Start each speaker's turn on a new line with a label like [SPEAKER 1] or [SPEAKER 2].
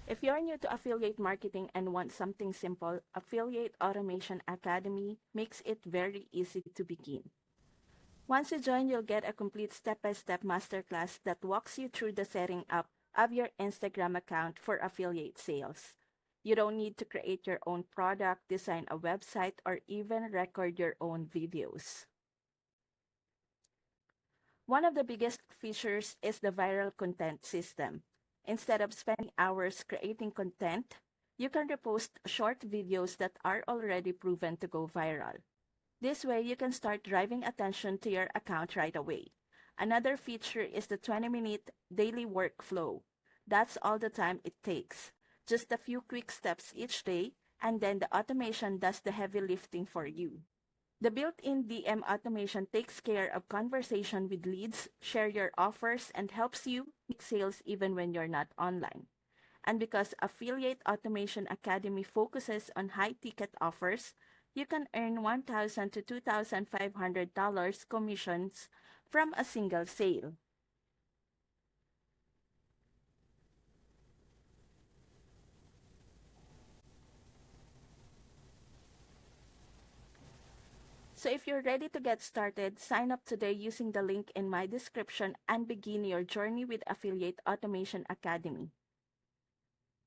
[SPEAKER 1] If you're new to affiliate marketing and want something simple, Affiliate Automation Academy makes it very easy to begin. Once you join, you'll get a complete step-by-step masterclass that walks you through the setting up of your Instagram account for affiliate sales. You don't need to create your own product, design a website, or even record your own videos. One of the biggest features is the viral content system. Instead of spending hours creating content, you can repost short videos that are already proven to go viral. This way, you can start driving attention to your account right away. Another feature is the 20-minute daily workflow. That's all the time it takes. Just a few quick steps each day, and then the automation does the heavy lifting for you. The built-in DM automation takes care of conversation with leads, share your offers, and helps you make sales even when you're not online. And because Affiliate Automation Academy focuses on high-ticket offers, you can earn $1,000 to $2,500 commissions from a single sale. So if you're ready to get started, sign up today using the link in my description and begin your journey with Affiliate Automation Academy.